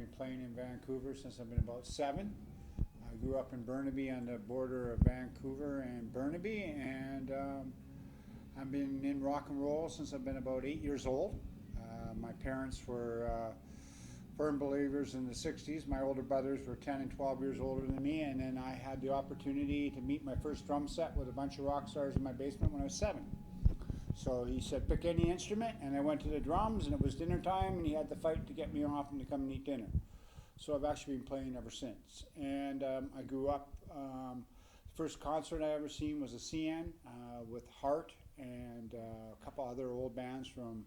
been playing in Vancouver since I've been about 7. I grew up in Burnaby on the border of Vancouver and Burnaby, and I've been in rock and roll since I've been about 8 years old. My parents were firm believers in the 60s. My older brothers were 10 and 12 years older than me, and then I had the opportunity to meet my first drum set with a bunch of rock stars in my basement when I was 7. So he said, pick any instrument, and I went to the drums, and it was dinner time, and he had to fight to get me off and to come and eat dinner. So I've actually been playing ever since. And I grew up, the first concert I ever seen was a CN with Heart and a couple other old bands from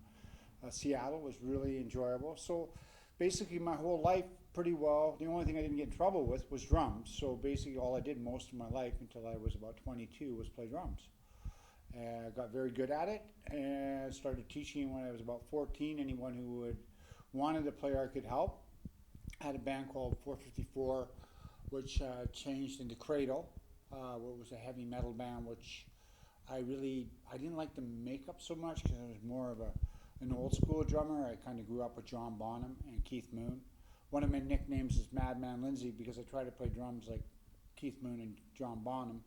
Seattle. It was really enjoyable. So basically my whole life, pretty well, the only thing I didn't get in trouble with was drums. So basically all I did most of my life until I was about 22 was play drums. I got very good at it and started teaching when I was about 14. Anyone who wanted to play I could help. I had a band called 454, which changed into Cradle, what was a heavy metal band, which I didn't like the makeup so much because I was more of an old school drummer. I kind of grew up with John Bonham and Keith Moon. One of my nicknames is Madman Lindsay because I try to play drums like Keith Moon and John Bonham,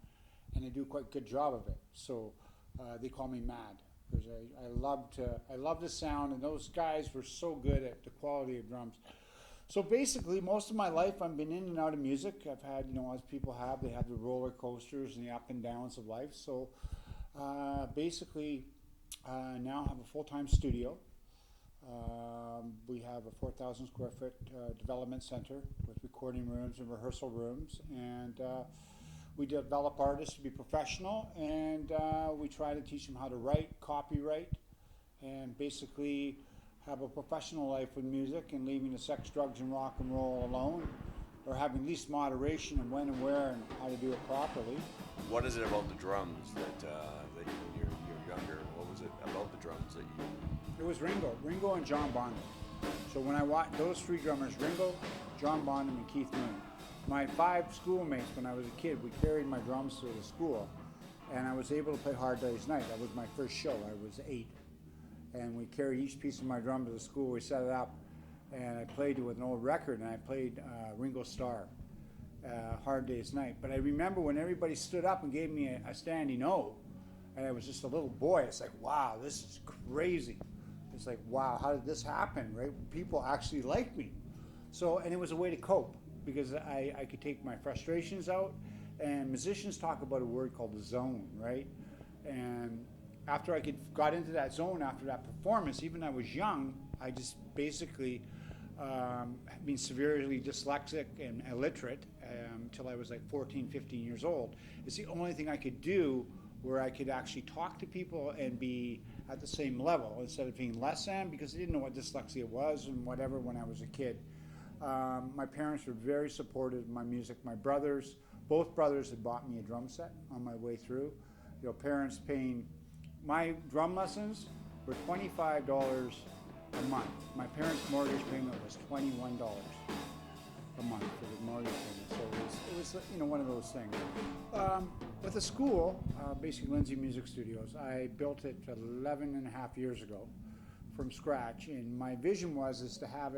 and I do quite a good job of it. So they call me Mad because I love the sound, and those guys were so good at the quality of drums. So basically, most of my life I've been in and out of music. I've had, as people have, they have the roller coasters and the up and downs of life. So basically, now I have a full-time studio. We have a 4,000 square foot development center with recording rooms and rehearsal rooms, and we develop artists to be professional, and we try to teach them how to write, copyright, and basically have a professional life with music and leaving the sex, drugs, and rock and roll alone, or having at least moderation in when and where and how to do it properly. What is it about the drums that when you're younger, what was it about the drums that you... It was Ringo and John Bonham. So when I watched those three drummers, Ringo, John Bonham, and Keith Moon, my 5 schoolmates when I was a kid, we carried my drums to the school, and I was able to play Hard Day's Night. That was my first show. I was 8. And we carried each piece of my drum to the school. We set it up, and I played it with an old record, and I played Ringo Starr, Hard Day's Night. But I remember when everybody stood up and gave me a standing O, and I was just a little boy. It's like, wow, this is crazy. It's like, wow, how did this happen, right? People actually liked me. So, and it was a way to cope, because I could take my frustrations out, and musicians talk about a word called the zone, right? And after I got into that zone after that performance, even when I was young, I just basically being severely dyslexic and illiterate until I was like 14, 15 years old. It's the only thing I could do where I could actually talk to people and be at the same level instead of being less than, because I didn't know what dyslexia was and whatever when I was a kid. My parents were very supportive of my music. My brothers, both brothers had bought me a drum set on my way through. Parents paying, my drum lessons were $25 a month. My parents' mortgage payment was $21 a month for the mortgage payment. So it was one of those things. With the school, basically Lindsay Music Studios, I built it 11 and a half years ago from scratch, and my vision is to have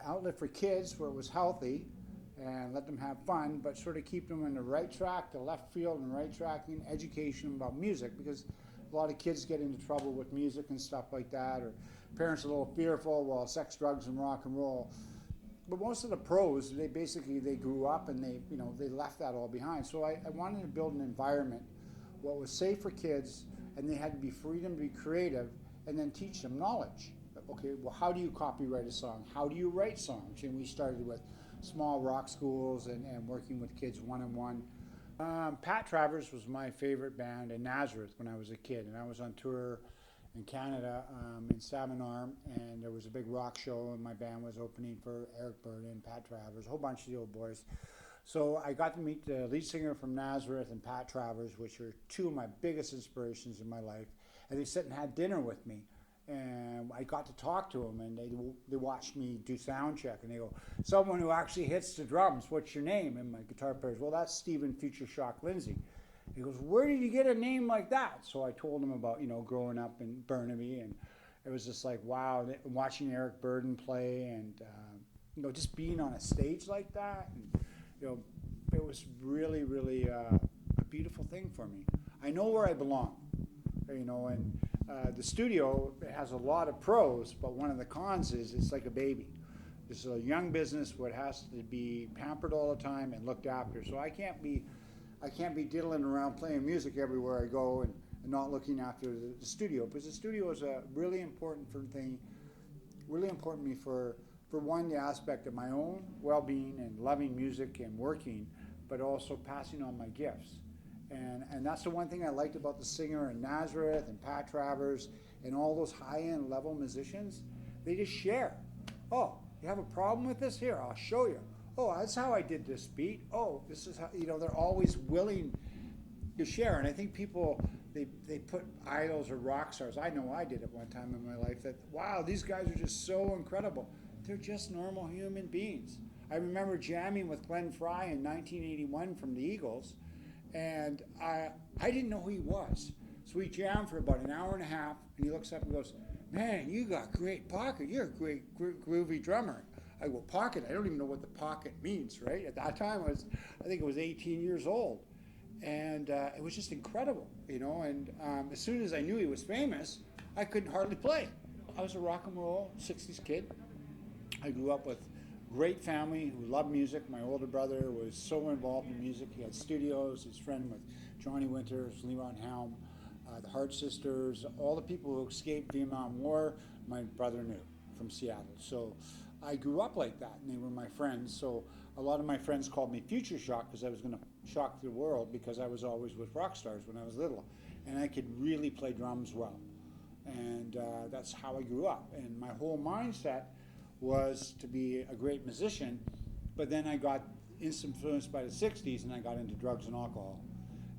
outlet for kids where it was healthy and let them have fun, but sort of keep them in the right track, the left field and right track, and education about music, because a lot of kids get into trouble with music and stuff like that, or parents are a little fearful, well, sex, drugs, and rock and roll. But most of the pros, they grew up and they left that all behind. So I wanted to build an environment what was safe for kids, and they had to be freedom to be creative, and then teach them knowledge. Okay, well, how do you copyright a song? How do you write songs? And we started with small rock schools and working with kids one-on-one. Pat Travers was my favorite band in Nazareth when I was a kid, and I was on tour in Canada in Salmon Arm, and there was a big rock show, and my band was opening for Eric Burdon, Pat Travers, a whole bunch of the old boys. So I got to meet the lead singer from Nazareth and Pat Travers, which are 2 of my biggest inspirations in my life, and they sat and had dinner with me. And I got to talk to them, and they watched me do sound check, and they go, someone who actually hits the drums, what's your name? And my guitar player, well, that's Stephen Future Shock Lindsay. He goes, where did you get a name like that? So I told him about, growing up in Burnaby it was just like, wow, watching Eric Burden play and, just being on a stage like that. And, it was really, really a beautiful thing for me. I know where I belong, and the studio has a lot of pros, but one of the cons is it's like a baby. It's a young business what has to be pampered all the time and looked after. So I can't be diddling around playing music everywhere I go and not looking after the studio, because the studio is a really important thing, really important to me for one, the aspect of my own well-being and loving music and working, but also passing on my gifts. And that's the one thing I liked about the singer and Nazareth and Pat Travers and all those high-end level musicians. They just share. Oh, you have a problem with this? Here, I'll show you. Oh, that's how I did this beat. Oh, this is how, they're always willing to share. And I think people, they put idols or rock stars. I know I did at one time in my life that, wow, these guys are just so incredible. They're just normal human beings. I remember jamming with Glenn Frey in 1981 from the Eagles, and I didn't know who he was. So we jammed for about an hour and a half, and he looks up and goes, man, you got great pocket. You're a great groovy drummer. I go, pocket? I don't even know what the pocket means, right? At that time, I think it was 18 years old. And it was just incredible, and as soon as I knew he was famous, I couldn't hardly play. I was a rock and roll 60s kid. I grew up with a great family who loved music. My older brother was so involved in music. He had studios. His friend with Johnny Winters, Leron Helm, the Hart Sisters, all the people who escaped Vietnam War, my brother knew from Seattle. So I grew up like that, and they were my friends. So a lot of my friends called me Future Shock because I was going to shock the world, because I was always with rock stars when I was little. And I could really play drums well. And that's how I grew up. And my whole mindset was to be a great musician, but then I got influenced by the 60s and I got into drugs and alcohol.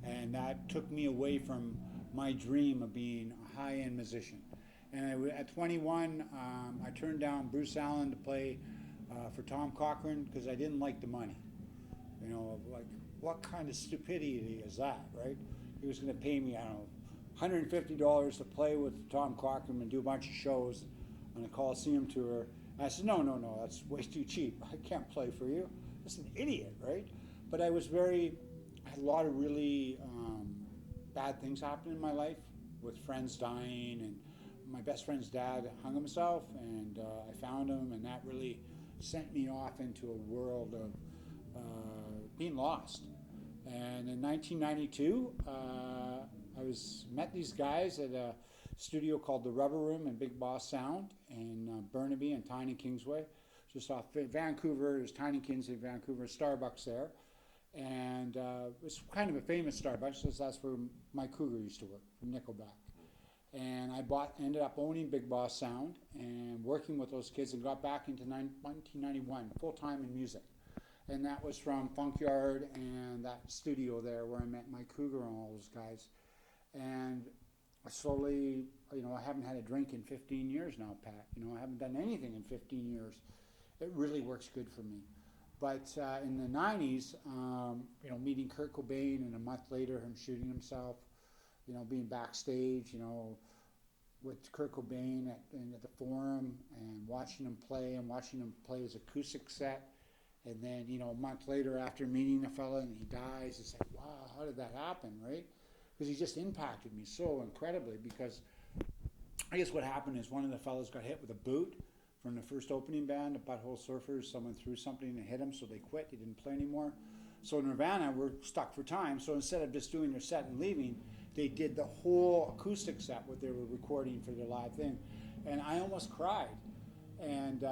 And that took me away from my dream of being a high-end musician. And at 21, I turned down Bruce Allen to play for Tom Cochrane because I didn't like the money. Like, what kind of stupidity is that, right? He was going to pay me, I don't know, $150 to play with Tom Cochrane and do a bunch of shows on a Coliseum tour. And I said, no, that's way too cheap. I can't play for you. That's an idiot, right? But I had a lot of really bad things happen in my life, with friends dying, and my best friend's dad hung himself, and I found him, and that really sent me off into a world of being lost. And in 1992, I met these guys at a studio called the Rubber Room in Big Boss Sound in Burnaby and Tyne and Kingsway, just off Vancouver. There's Tyne and Kingsway, Vancouver, Starbucks there. And it was kind of a famous Starbucks, because that's where Mike Cougar used to work, from Nickelback. And I ended up owning Big Boss Sound and working with those kids, and got back into 1991, full-time in music. And that was from Funkyard and that studio there where I met Mike Cougar and all those guys. And I slowly, I haven't had a drink in 15 years now, Pat. I haven't done anything in 15 years. It really works good for me. But in the 90s, meeting Kurt Cobain, and a month later him shooting himself, being backstage, with Kurt Cobain at the Forum, and watching him play his acoustic set. And then, a month later, after meeting the fella and he dies, it's like, wow, how did that happen, right? Because he just impacted me so incredibly, because I guess what happened is one of the fellas got hit with a boot from the first opening band, the Butthole Surfers. Someone threw something and hit him, so they quit. They didn't play anymore. So Nirvana were stuck for time. So instead of just doing their set and leaving, they did the whole acoustic set, what they were recording for their live thing. And I almost cried. And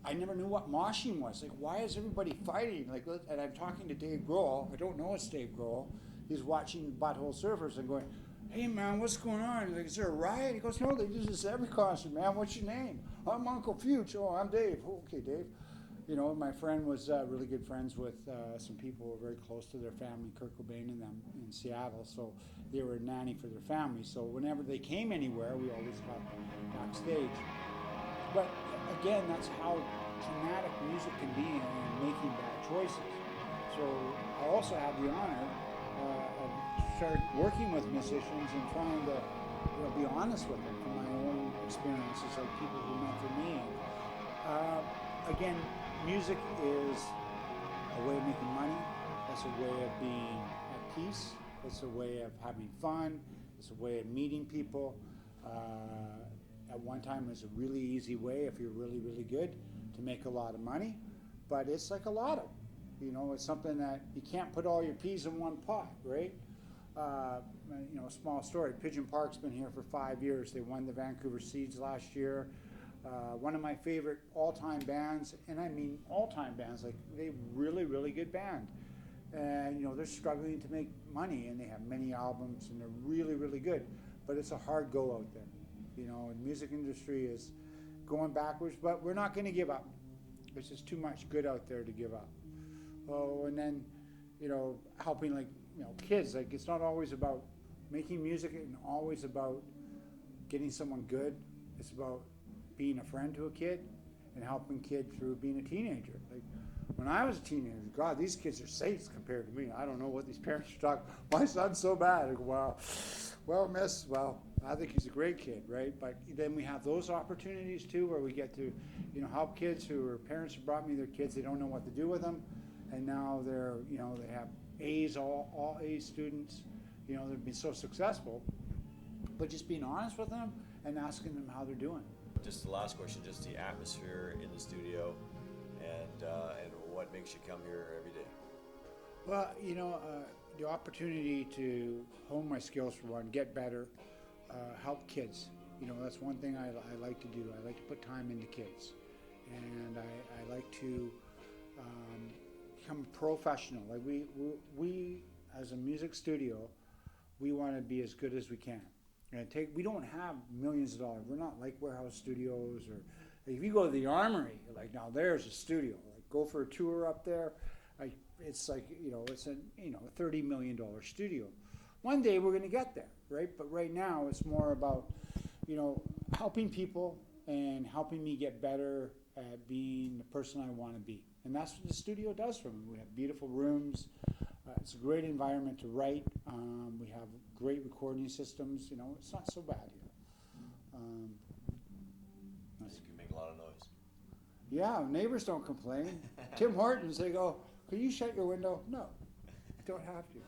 I never knew what moshing was. Like, why is everybody fighting? And I'm talking to Dave Grohl. I don't know it's Dave Grohl. He's watching Butthole Surfers and going, hey, man, what's going on? He's like, is there a riot? He goes, no, they do this every concert, man. What's your name? I'm Uncle Fuge. Oh, I'm Dave. Oh, okay, Dave. My friend was really good friends with some people who were very close to their family, Kurt Cobain and them, in Seattle. So they were a nanny for their family. So whenever they came anywhere, we always got backstage. But again, that's how traumatic music can be in making bad choices. So I also have the honor of started working with musicians and trying to be honest with them from my own experiences, like people who mentor me. Again, music is a way of making money. It's a way of being at peace. It's a way of having fun. It's a way of meeting people. At one time, it was a really easy way, if you're really, really good, to make a lot of money. But it's like a lotto. You know, it's something that you can't put all your peas in one pot, right? You know, a small story. Pigeon Park's been here for 5 years. They won the Vancouver Seeds last year. One of my favorite all-time bands, and I mean all-time bands, like they really, really good band. And you know, they're struggling to make money, and they have many albums, and they're really, really good. But it's a hard go out there. You know, the music industry is going backwards, but we're not going to give up. There's just too much good out there to give up. Oh, and then, you know, helping like, you know, kids. Like it's not always about making music and always about getting someone good. It's about being a friend to a kid and helping kid through being a teenager. Like when I was a teenager, God, these kids are saints compared to me. I don't know what these parents are talking. My son's so bad. I go, well, miss, well, I think he's a great kid, right? But then we have those opportunities too, where we get to, you know, help kids who are parents who brought me their kids. They don't know what to do with them, and now they're, you know, they have A's, all A students. You know, they've been so successful. But just being honest with them and asking them how they're doing. Just the last question, just the atmosphere in the studio, and what makes you come here every day? Well, you know, the opportunity to hone my skills for one, get better, help kids. You know, that's one thing I like to do. I like to put time into kids, and I like to become a professional. Like we as a music studio, we want to be as good as we can. And we don't have millions of dollars. We're not like Warehouse Studios, or if you go to the Armory, like now there's a studio. Like go for a tour up there. It's like, you know, it's a $30 million studio. One day we're going to get there, right? But right now it's more about, you know, helping people and helping me get better at being the person I want to be. And that's what the studio does for me. We have beautiful rooms. It's a great environment to write. We have great recording systems. You know, it's not so bad here. You can make a lot of noise. Yeah, neighbors don't complain. Tim Hortons, they go, "Can you shut your window?" No, don't have to.